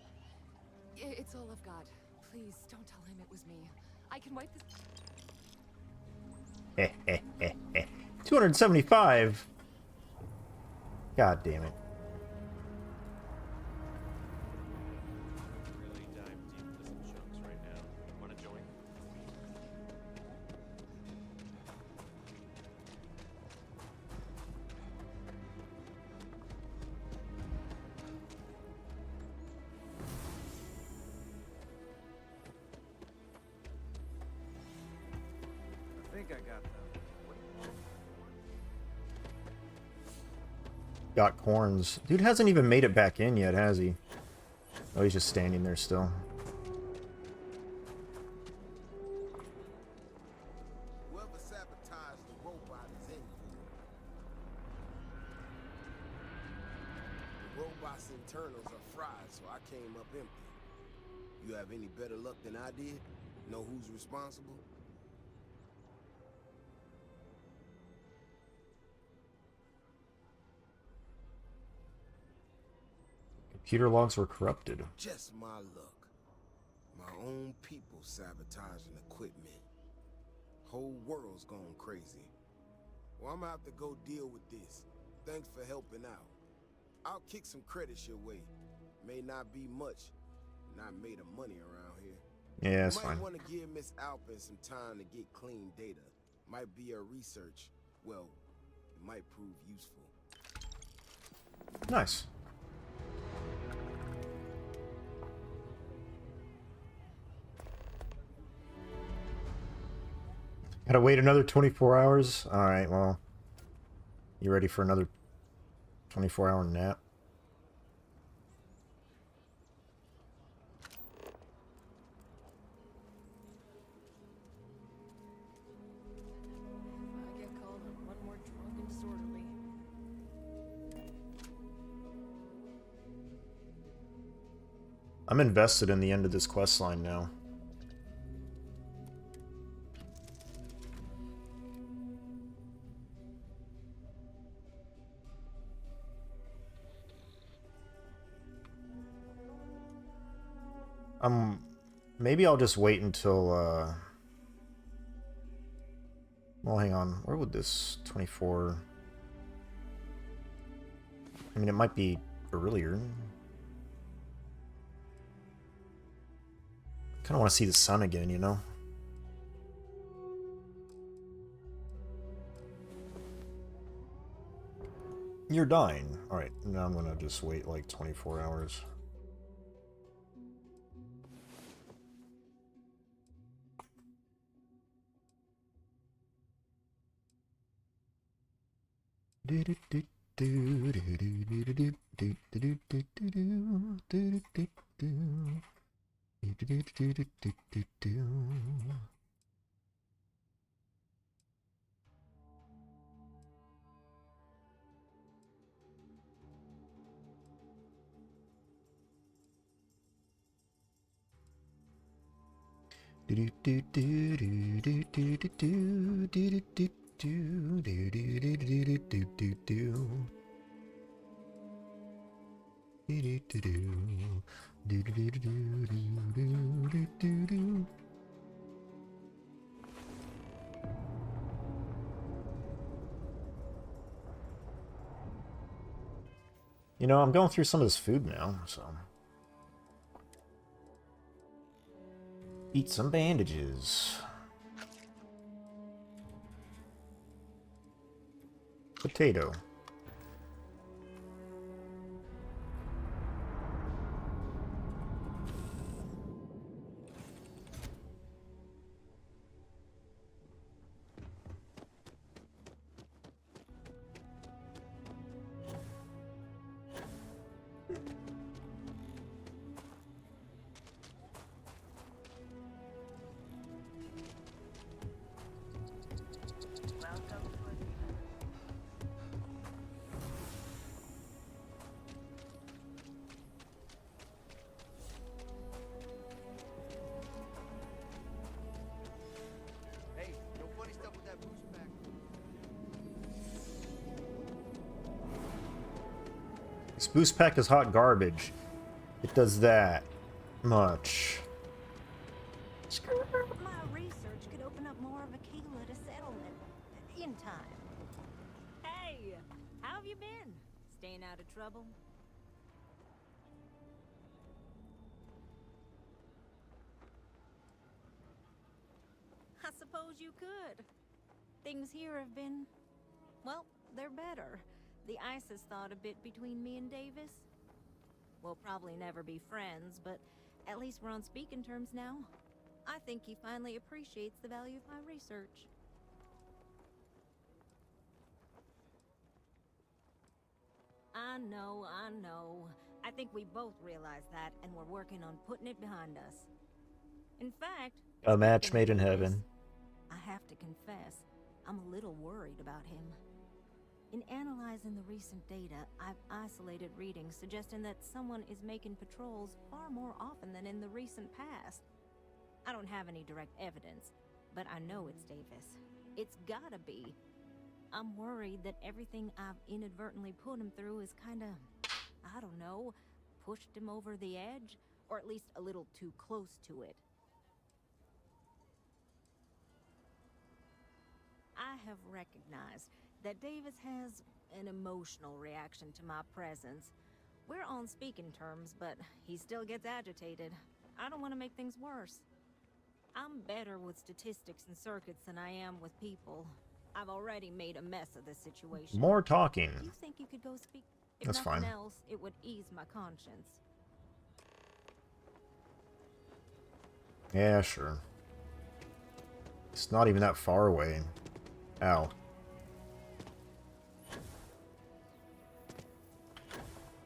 It's all I've got. Please, don't tell him it was me. I can wipe this... 275. God damn it. Really dive deep into some chunks right now. Wanna join? I think I got them. What do you want? Got corns. Dude hasn't even made it back in yet, has he? Oh, he's just standing there still. Whoever sabotaged the robot is in for it. The robot's internals are fried, so I came up empty. You have any better luck than I did? Know who's responsible? Computer logs were corrupted. Just my luck. My own people sabotaging equipment. Whole world's gone crazy. Well, I'm gonna have to go deal with this. Thanks for helping out. I'll kick some credits your way. May not be much. Not made of money around here. Yeah, that's you fine. might want to give Miss Alpin some time to get clean data. Might be her research. Well, it might prove useful. Nice. Gotta wait another 24 hours? Alright, well. You ready for another 24-hour nap? I get called on one more drunk and disorderly. I'm invested in the end of this quest line now. Maybe I'll just wait until, well, hang on. Where would this 24... I mean, it might be earlier. Kind of want to see the sun again, you know? You're dying. Alright, now I'm gonna just wait like 24 hours. You know, I'm going through some of this food now, so... Eat some bandages. Potato. This boost pack is hot garbage. It does that much. My research could open up more of Aquila to settlement in time. Hey, how have you been? Staying out of trouble? I suppose you could. Things here have been, well, they're better. The ice has thawed a bit between me and Davis. We'll probably never be friends, but at least we're on speaking terms now. I think he finally appreciates the value of my research. I know. I think we both realize that, and we're working on putting it behind us. In fact, A match speaking made of in Davis, heaven. I have to confess, I'm a little worried about him. In analyzing the recent data, I've isolated readings suggesting that someone is making patrols far more often than in the recent past. I don't have any direct evidence, but I know it's Davis. It's gotta be. I'm worried that everything I've inadvertently put him through is kinda, I don't know, pushed him over the edge, or at least a little too close to it. I have recognized that Davis has an emotional reaction to my presence. We're on speaking terms, but he still gets agitated. I don't want to make things worse. I'm better with statistics and circuits than I am with people. I've already made a mess of this situation. More talking. You think you could go speak? If That's nothing fine. else, it would ease my conscience. Yeah, sure. It's not even that far away. Ow.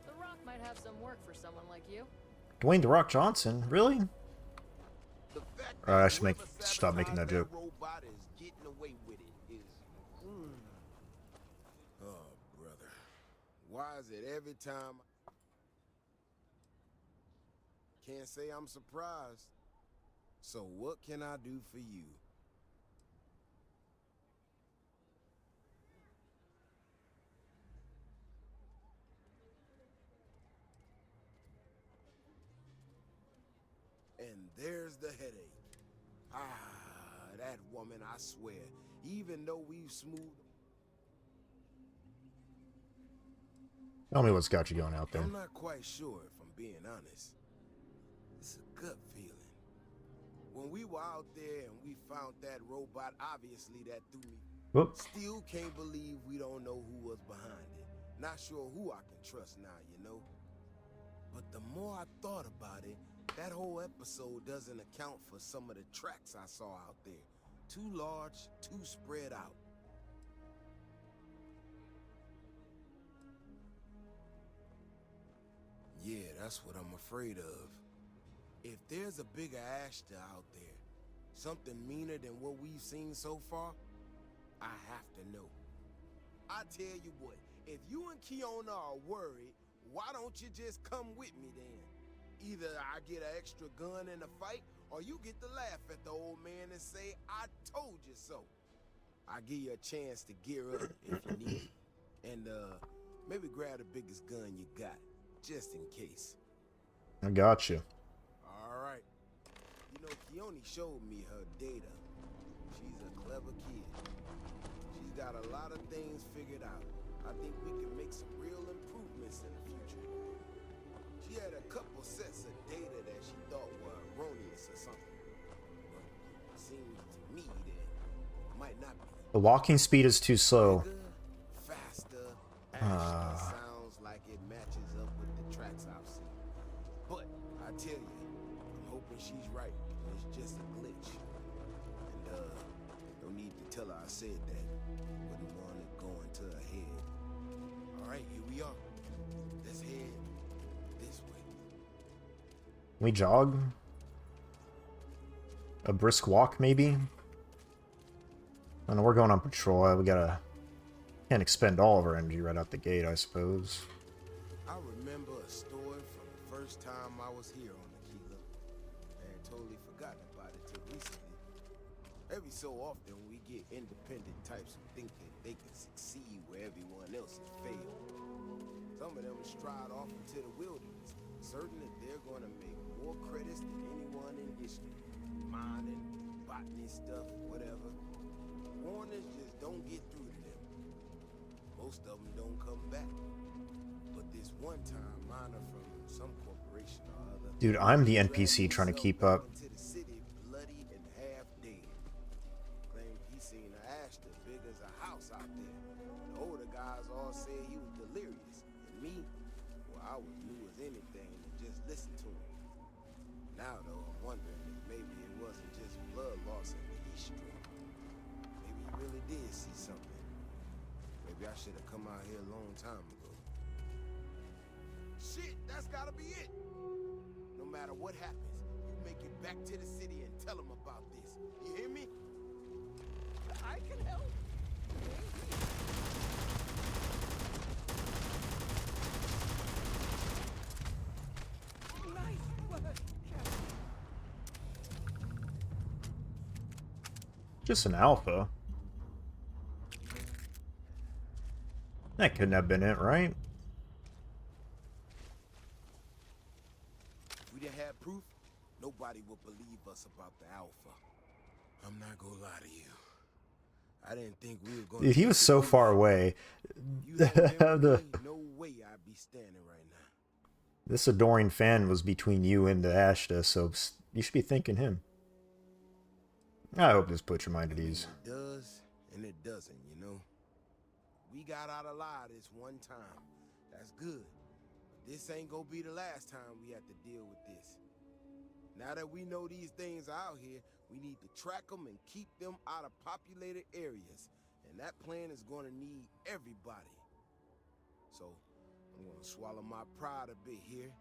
The Rock might have some work for someone like you. Dwayne "The Rock" Johnson? Really? The fact Alright, I that should whoever stop making that sabotaged joke. robot is getting away with it is. Oh, brother. Why is it every time? Can't say I'm surprised. So what can I do for you? And there's the headache. Ah, that woman, I swear. Even though we've smoothed... Tell me what's got you going out there. I'm not quite sure, if I'm being honest. It's a gut feeling. When we were out there and we found that robot, obviously that threw me. Whoop. Still can't believe we don't know who was behind it. Not sure who I can trust now, you know? But the more I thought about it, that whole episode doesn't account for some of the tracks I saw out there. Too large, too spread out. Yeah, that's what I'm afraid of. If there's a bigger Ashta out there, something meaner than what we've seen so far, I have to know. I tell you what, if you and Kiona are worried, why don't you just come with me then? Either I get an extra gun in the fight, or you get to laugh at the old man and say, I told you so. I'll give you a chance to gear up if you need it. And maybe grab the biggest gun you got, just in case. I got you. Alright. You know, Keone showed me her data. She's a clever kid. She's got a lot of things figured out. I think we can make some real improvements in the future. She had a couple sets of data that she thought were erroneous or something. But it seems to me that it might not be. The walking speed is too slow. Bigger, faster, actually sounds like it matches up with the tracks I've seen. But I tell you, I'm hoping she's right. It's just a glitch. And no need to tell her I said that. Wouldn't want it going to her head. Alright, here we are. Let's head this way. We jog? A brisk walk, maybe? I know we're going on patrol. We gotta... Can't expend all of our energy right out the gate, I suppose. I remember a story from the first time I was here on Aquila. I had totally forgotten about it till recently. Every so often we get independent types who think that they can succeed where everyone else has failed. Some some of them stride off into the wilderness, certain that they're going to make more credits than anyone in history. Mining, botany stuff, whatever. Warnings just don't get through to them. Most of them don't come back. But this one time, miner from some corporation or other... Dude, I'm the NPC trying to keep up. ...into the city, bloody and half dead. Claimed he seen an Ashton big as a house out there. The older guys all said he was delirious. And me, well, I was new as anything and just listened to him. Now, though, I'm wondering if maybe it wasn't just blood loss in the East Street. Maybe he really did see something. Maybe I should have come out here a long time ago. Shit, that's gotta be it. No matter what happens, you make it back to the city and tell them about this. You hear me? I can help. Nice work, Captain. Just an alpha. That couldn't have been it, right? If we didn't have proof, nobody would believe us about the Alpha. I'm not gonna lie to you. I didn't think we were gonna... Dude, he was so far away. No way I'd be standing right now. This adoring fan was between you and the Ashta, so you should be thanking him. I hope this puts your mind at ease. It does, and it doesn't, you know? We got out alive this one time. That's good. But this ain't gonna be the last time we have to deal with this. Now that we know these things are out here, we need to track them and keep them out of populated areas. And that plan is gonna need everybody. So, I'm gonna swallow my pride a bit here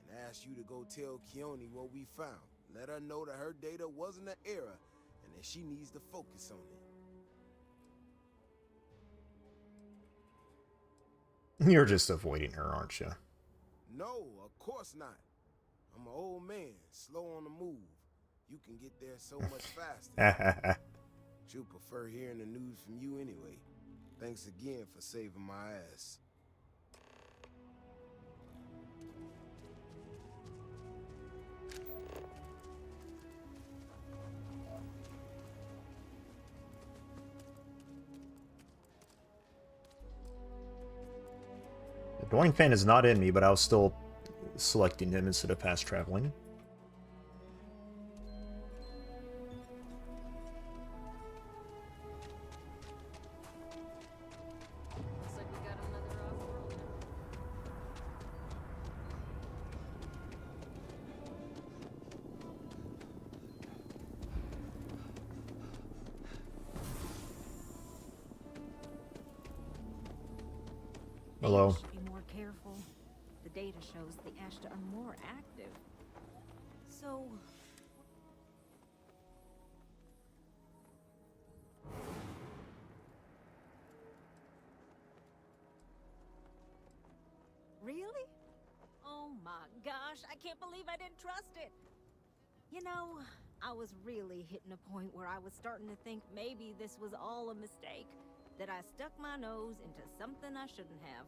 and ask you to go tell Keone what we found. Let her know that her data wasn't an error and that she needs to focus on it. You're just avoiding her, aren't you? No, of course not. I'm an old man, slow on the move. You can get there so much faster. She'll prefer hearing the news from you anyway. Thanks again for saving my ass. The Doing fan is not in me, but I was still selecting him instead of fast traveling. Looks like we got another off-worlder. Hello. They should be more careful. The data shows the Ashta are more active. So... Really? Oh my gosh, I can't believe I didn't trust it. You know, I was really hitting a point where I was starting to think maybe this was all a mistake. That I stuck my nose into something I shouldn't have.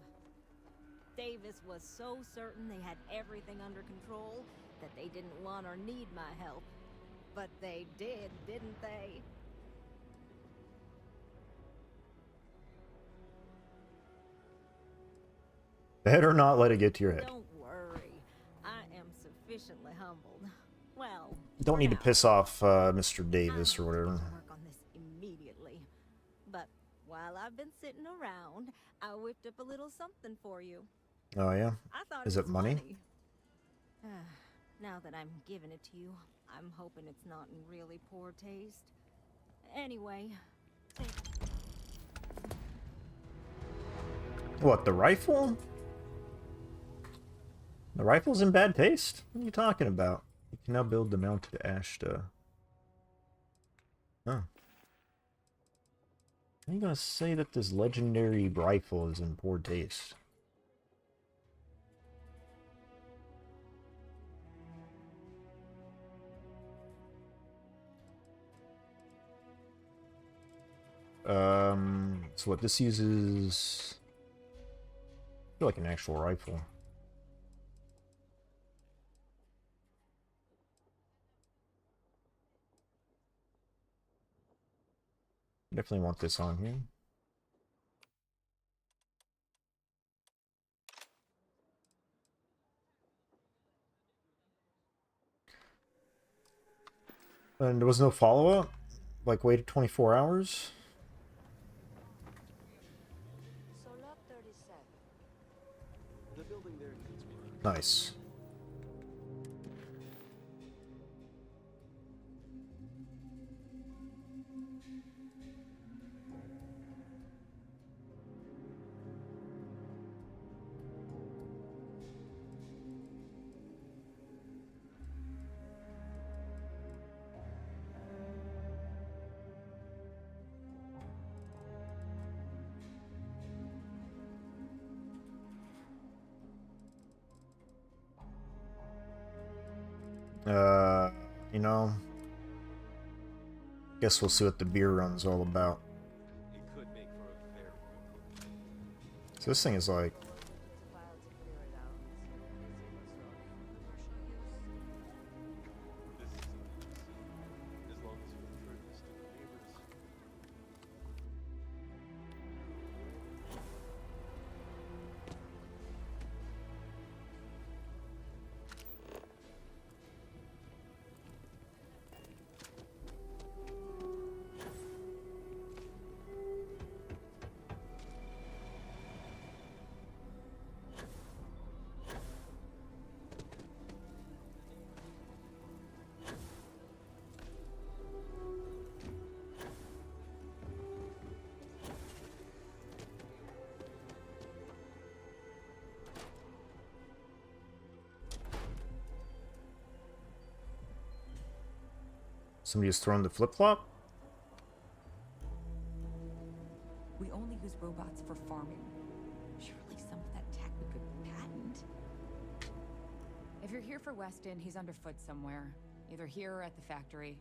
Davis was so certain they had everything under control that they didn't want or need my help. But they did, didn't they? Better not let it get to your head. Don't worry. I am sufficiently humbled. Well, Don't need to piss off Mr. Davis or whatever. work on this immediately. But while I've been sitting around, I whipped up a little something for you. Oh yeah? I thought Is it it was money? funny. Now that I'm giving it to you, I'm hoping it's not in really poor taste. Anyway, What, the rifle? The rifle's in bad taste? What are you talking about? You can now build the mounted Ashta. Oh. How are you gonna say that this legendary rifle is in poor taste? So what this uses... feel like an actual rifle. Definitely want this on here. And there was no follow-up? Like, waited 24 hours? The building there needs work. Nice. You know, guess we'll see what the beer run's all about. It could make for a very good. So this thing is like... As long as you're courteous to the neighbors. Somebody just throwing the flip-flop? We only use robots for farming. Surely some of that tech we could patent. If you're here for Weston, he's underfoot somewhere. Either here or at the factory.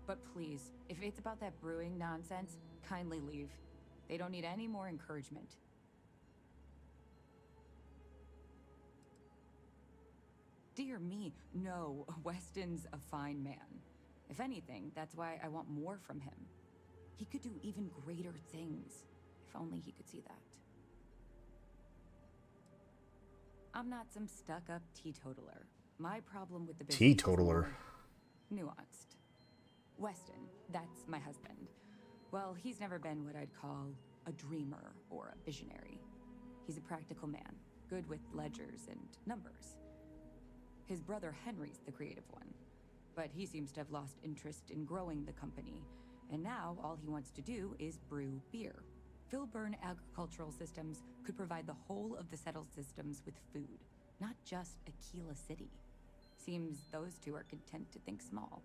But please, if it's about that brewing nonsense, kindly leave. They don't need any more encouragement. Dear me, no, Weston's a fine man. If anything, that's why I want more from him. He could do even greater things, if only he could see that. I'm not some stuck-up teetotaler. My problem with the business Teetotaler. is more nuanced. Weston, that's my husband. Well, he's never been what I'd call a dreamer or a visionary. He's a practical man, good with ledgers and numbers. His brother Henry's the creative one, but he seems to have lost interest in growing the company, and now all he wants to do is brew beer. Filburn Agricultural Systems could provide the whole of the settled systems with food, not just Aquila City. Seems those two are content to think small.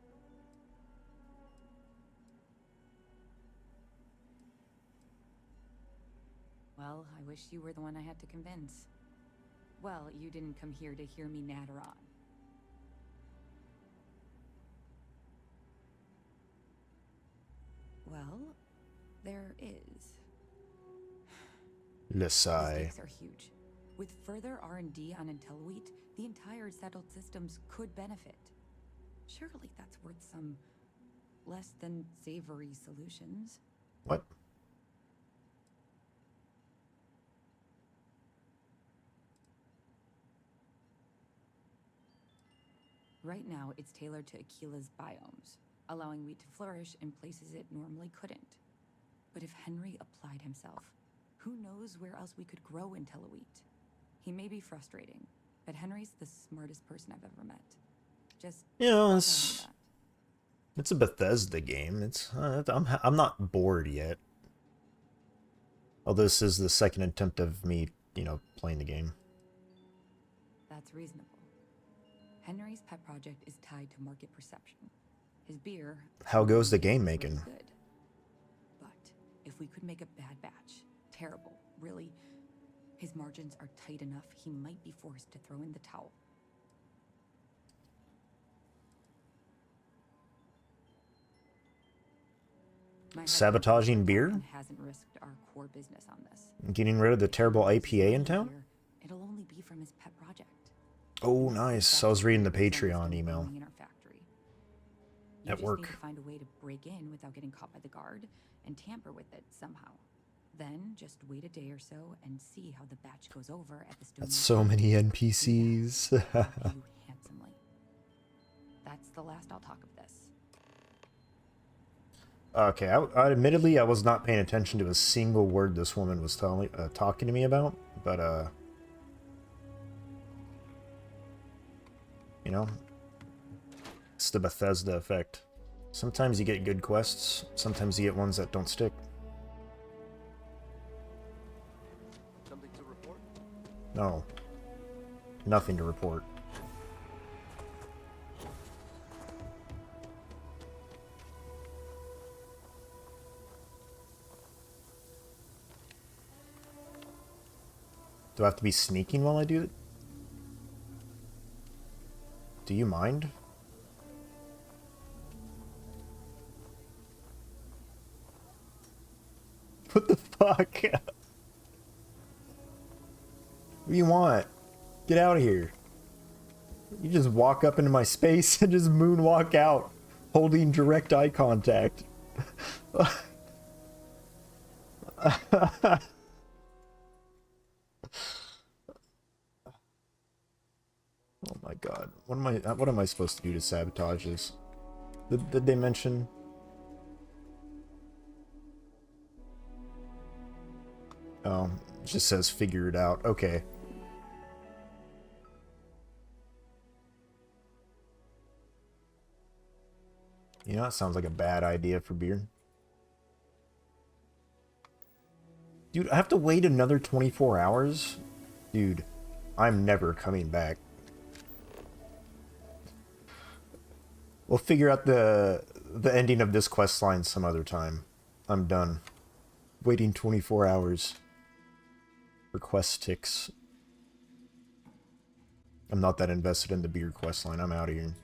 Well, I wish you were the one I had to convince. Well, you didn't come here to hear me natter on. Well, there is. Le The sigh. stakes are huge. With further R&D on IntelliWheat, the entire settled systems could benefit. Surely that's worth some less than savory solutions. What? Right now, it's tailored to Aquila's biomes, allowing wheat to flourish in places it normally couldn't. But if Henry applied himself, who knows where else we could grow IntelliWheat? He may be frustrating, but Henry's the smartest person I've ever met. Just You know, tell him it's that. it's a Bethesda game. It's I'm not bored yet. Although this is the second attempt of me, you know, playing the game. That's reasonable. Henry's pet project is tied to market perception. His beer... How goes the game is making? really good. But if we could make a bad batch, terrible, really, his margins are tight enough he might be forced to throw in the towel. My husband Sabotaging beer? hasn't risked our core business on this. Getting rid of the terrible IPA in town? from his pet project. Oh, nice. I was reading the Patreon email. In our factory. You At just work. need to find a way to break in without getting caught by the guard and tamper with it somehow. Then just wait a day or so and see how the batch goes over at the stone. That's so many NPCs. I'll pay you handsomely. That's the last I'll talk of this. Okay, I admittedly I was not paying attention to a single word this woman was talking to me about, but you know, it's the Bethesda effect. Sometimes you get good quests, sometimes you get ones that don't stick. Something to report? No. Nothing to report. Do I have to be sneaking while I do it? Do you mind? What the fuck? What do you want? Get out of here. You just walk up into my space and just moonwalk out, holding direct eye contact. Oh my god. What am I supposed to do to sabotage this? Did they mention? Oh, it just says figure it out. Okay. You know, that sounds like a bad idea for beer. Dude, I have to wait another 24 hours? Dude, I'm never coming back. We'll figure out the ending of this quest line some other time. I'm done. Waiting 24 hours for quest ticks. I'm not that invested in the beer quest line. I'm out of here.